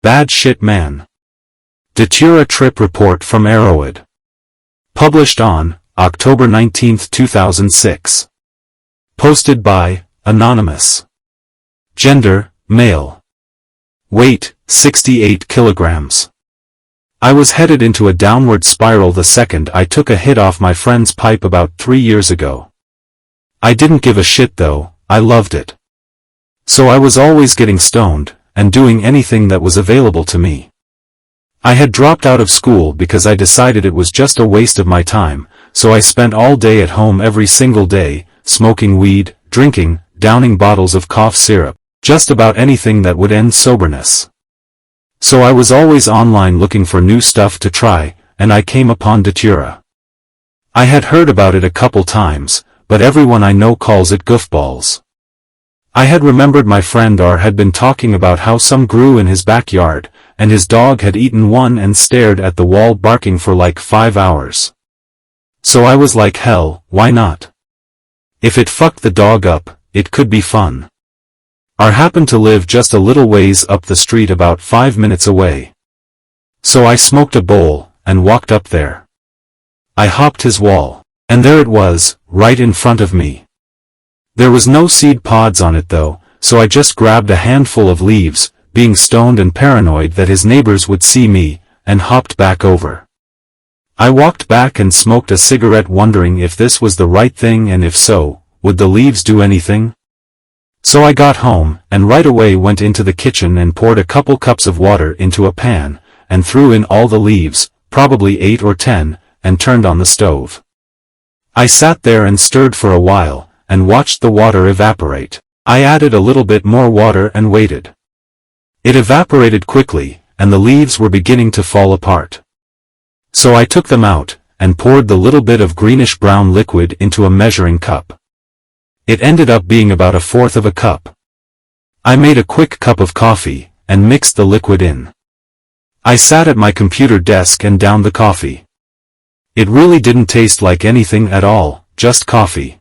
Bad shit man. DATURA Trip Report from Arrowhead. Published on October 19, 2006. Posted by Anonymous. Gender, male. Weight, 68 kilograms. I was headed into a downward spiral the second I took a hit off my friend's pipe about 3 years ago. I didn't give a shit though, I loved it. So I was always getting stoned, and doing anything that was available to me. I had dropped out of school because I decided it was just a waste of my time, so I spent all day at home every single day, smoking weed, drinking, downing bottles of cough syrup, just about anything that would end soberness. So I was always online looking for new stuff to try, and I came upon Datura. I had heard about it a couple times, but everyone I know calls it goofballs. I had remembered my friend R had been talking about how some grew in his backyard, and his dog had eaten one and stared at the wall barking for like 5 hours. So I was like, hell, why not? If it fucked the dog up, it could be fun. R happened to live just a little ways up the street about 5 minutes away. So I smoked a bowl, and walked up there. I hopped his wall, and there it was, right in front of me. There was no seed pods on it though, so I just grabbed a handful of leaves, being stoned and paranoid that his neighbors would see me, and hopped back over. I walked back and smoked a cigarette wondering if this was the right thing and if so, would the leaves do anything? So I got home, and right away went into the kitchen and poured a couple cups of water into a pan, and threw in all the leaves, probably 8 or 10, and turned on the stove. I sat there and stirred for a while, and watched the water evaporate. I added a little bit more water and waited. It evaporated quickly, and the leaves were beginning to fall apart. So I took them out, and poured the little bit of greenish-brown liquid into a measuring cup. It ended up being about 1/4 of a cup. I made a quick cup of coffee, and mixed the liquid in. I sat at my computer desk and downed the coffee. It really didn't taste like anything at all, just coffee.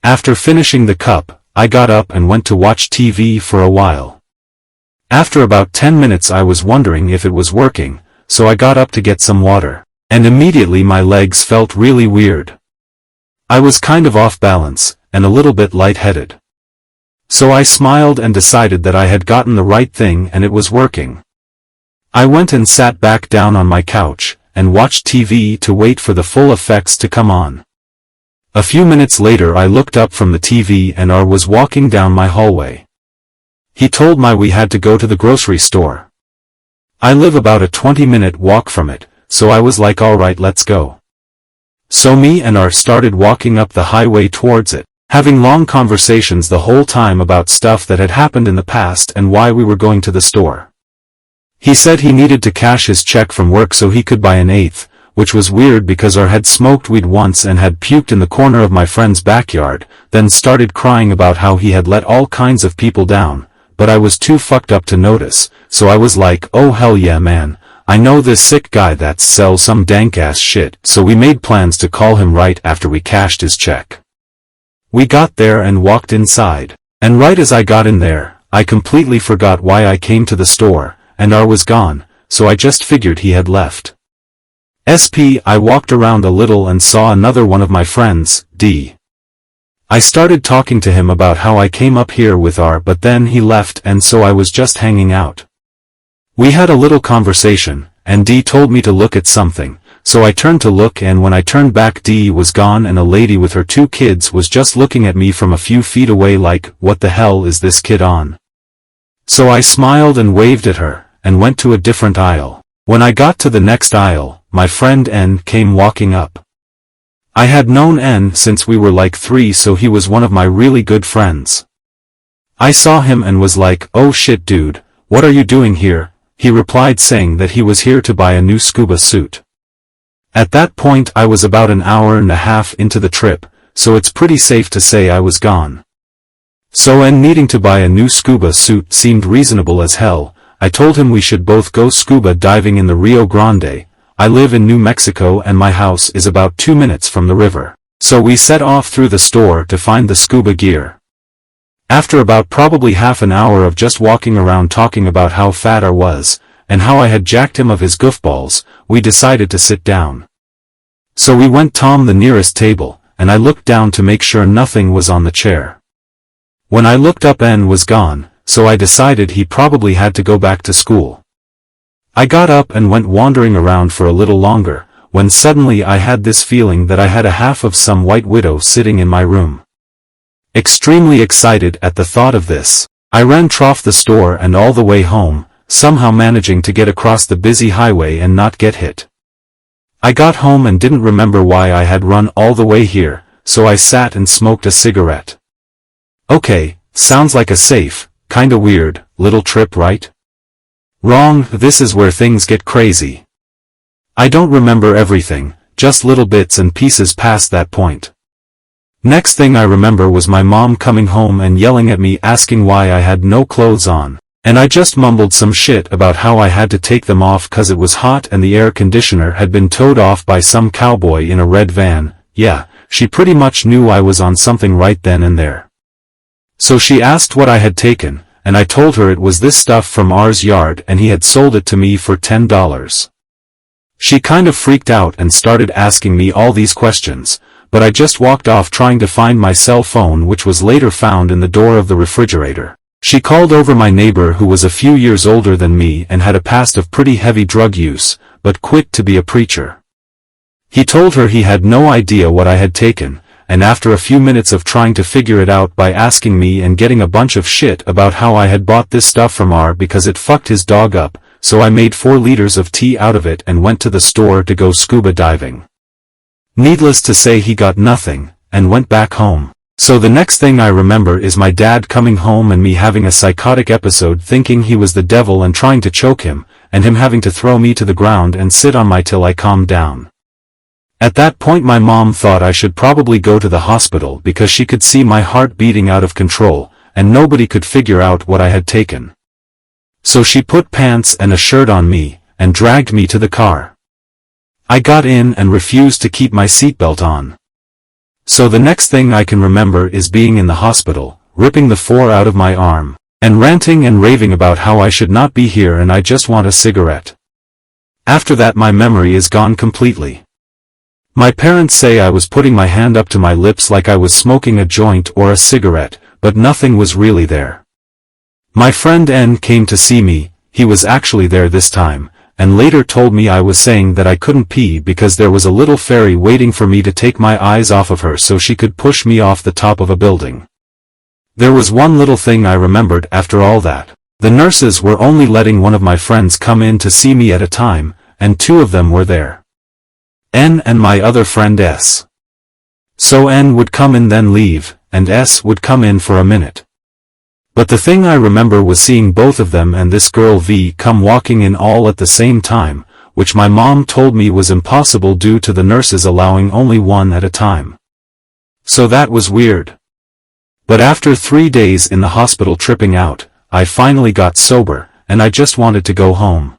After finishing the cup, I got up and went to watch TV for a while. After about 10 minutes I was wondering if it was working, so I got up to get some water, and immediately my legs felt really weird. I was kind of off balance, and a little bit lightheaded. So I smiled and decided that I had gotten the right thing and it was working. I went and sat back down on my couch, and watched TV to wait for the full effects to come on. A few minutes later I looked up from the TV and R was walking down my hallway. He told me we had to go to the grocery store. I live about a 20-minute walk from it, so I was like alright, let's go. So me and R started walking up the highway towards it, having long conversations the whole time about stuff that had happened in the past and why we were going to the store. He said he needed to cash his check from work so he could buy an 1/8, which was weird because R had smoked weed once and had puked in the corner of my friend's backyard, then started crying about how he had let all kinds of people down, but I was too fucked up to notice, so I was like, oh hell yeah man, I know this sick guy that sells some dank-ass shit, so we made plans to call him right after we cashed his check. We got there and walked inside, and right as I got in there, I completely forgot why I came to the store, and R was gone, so I just figured he had left. I walked around a little and saw another one of my friends, D. I started talking to him about how I came up here with R, but then he left and so I was just hanging out. We had a little conversation, and D told me to look at something, so I turned to look, and when I turned back D was gone and a lady with her 2 kids was just looking at me from a few feet away like, what the hell is this kid on? So I smiled and waved at her, and went to a different aisle. When I got to the next aisle, my friend N came walking up. I had known N since we were like 3, so he was one of my really good friends. I saw him and was like, oh shit dude, what are you doing here? He replied saying that he was here to buy a new scuba suit. At that point I was about an hour and a half into the trip, so it's pretty safe to say I was gone. So N needing to buy a new scuba suit seemed reasonable as hell. I told him we should both go scuba diving in the Rio Grande. I live in New Mexico and my house is about 2 minutes from the river. So we set off through the store to find the scuba gear. After about probably half an hour of just walking around talking about how fat I was, and how I had jacked him of his goofballs, we decided to sit down. So we went Tom the nearest table, and I looked down to make sure nothing was on the chair. When I looked up, N was gone, so I decided he probably had to go back to school. I got up and went wandering around for a little longer, when suddenly I had this feeling that I had a half of some white widow sitting in my room. Extremely excited at the thought of this, I ran off the store and all the way home, somehow managing to get across the busy highway and not get hit. I got home and didn't remember why I had run all the way here, so I sat and smoked a cigarette. Okay, sounds like a safe, kinda weird, little trip, right? Wrong, this is where things get crazy. I don't remember everything, just little bits and pieces past that point. Next thing I remember was my mom coming home and yelling at me asking why I had no clothes on, and I just mumbled some shit about how I had to take them off cause it was hot and the air conditioner had been towed off by some cowboy in a red van. Yeah, she pretty much knew I was on something right then and there. So she asked what I had taken, and I told her it was this stuff from ours yard and he had sold it to me for $10. She kind of freaked out and started asking me all these questions, but I just walked off trying to find my cell phone, which was later found in the door of the refrigerator. She called over my neighbor who was a few years older than me and had a past of pretty heavy drug use, but quit to be a preacher. He told her he had no idea what I had taken, and after a few minutes of trying to figure it out by asking me and getting a bunch of shit about how I had bought this stuff from R because it fucked his dog up, so I made 4 liters of tea out of it and went to the store to go scuba diving. Needless to say, he got nothing, and went back home. So the next thing I remember is my dad coming home and me having a psychotic episode thinking he was the devil and trying to choke him, and him having to throw me to the ground and sit on my till I calmed down. At that point my mom thought I should probably go to the hospital because she could see my heart beating out of control, and nobody could figure out what I had taken. So she put pants and a shirt on me, and dragged me to the car. I got in and refused to keep my seatbelt on. So the next thing I can remember is being in the hospital, ripping the 4 out of my arm, and ranting and raving about how I should not be here and I just want a cigarette. After that my memory is gone completely. My parents say I was putting my hand up to my lips like I was smoking a joint or a cigarette, but nothing was really there. My friend N came to see me, he was actually there this time, and later told me I was saying that I couldn't pee because there was a little fairy waiting for me to take my eyes off of her so she could push me off the top of a building. There was one little thing I remembered after all that. The nurses were only letting one of my friends come in to see me at a time, and 2 of them were there. N and my other friend S. So N would come in then leave, and S would come in for a minute. But the thing I remember was seeing both of them and this girl V come walking in all at the same time, which my mom told me was impossible due to the nurses allowing only one at a time. So that was weird. But after 3 days in the hospital tripping out, I finally got sober, and I just wanted to go home.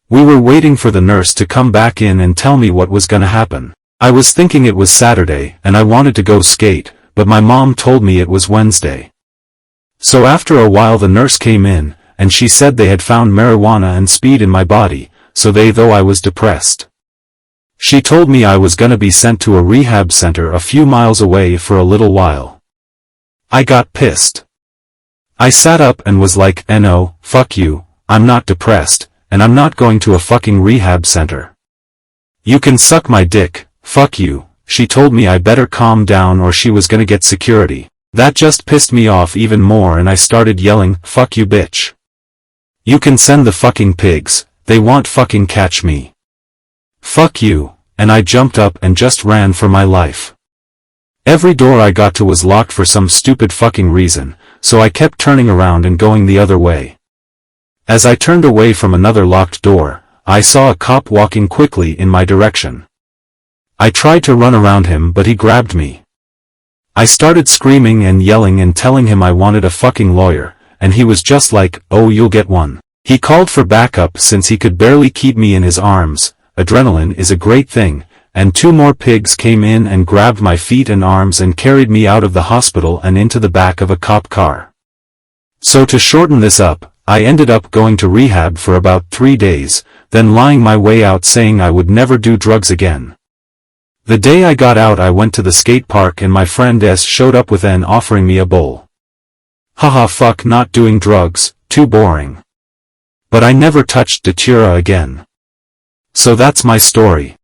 We were waiting for the nurse to come back in and tell me what was gonna happen. I was thinking it was Saturday and I wanted to go skate, but my mom told me it was Wednesday. So after a while the nurse came in, and she said they had found marijuana and speed in my body, so though I was depressed. She told me I was gonna be sent to a rehab center a few miles away for a little while. I got pissed. I sat up and was like, no, fuck you, I'm not depressed, and I'm not going to a fucking rehab center. You can suck my dick, fuck you. She told me I better calm down or she was gonna get security. That just pissed me off even more and I started yelling, fuck you bitch. You can send the fucking pigs, they won't fucking catch me. Fuck you, and I jumped up and just ran for my life. Every door I got to was locked for some stupid fucking reason, so I kept turning around and going the other way. As I turned away from another locked door, I saw a cop walking quickly in my direction. I tried to run around him but he grabbed me. I started screaming and yelling and telling him I wanted a fucking lawyer, and he was just like, oh you'll get one. He called for backup since he could barely keep me in his arms. Adrenaline is a great thing, and 2 more pigs came in and grabbed my feet and arms and carried me out of the hospital and into the back of a cop car. So to shorten this up, I ended up going to rehab for about 3 days, then lying my way out saying I would never do drugs again. The day I got out I went to the skate park and my friend S showed up with N offering me a bowl. Haha, fuck not doing drugs, too boring. But I never touched Datura again. So that's my story.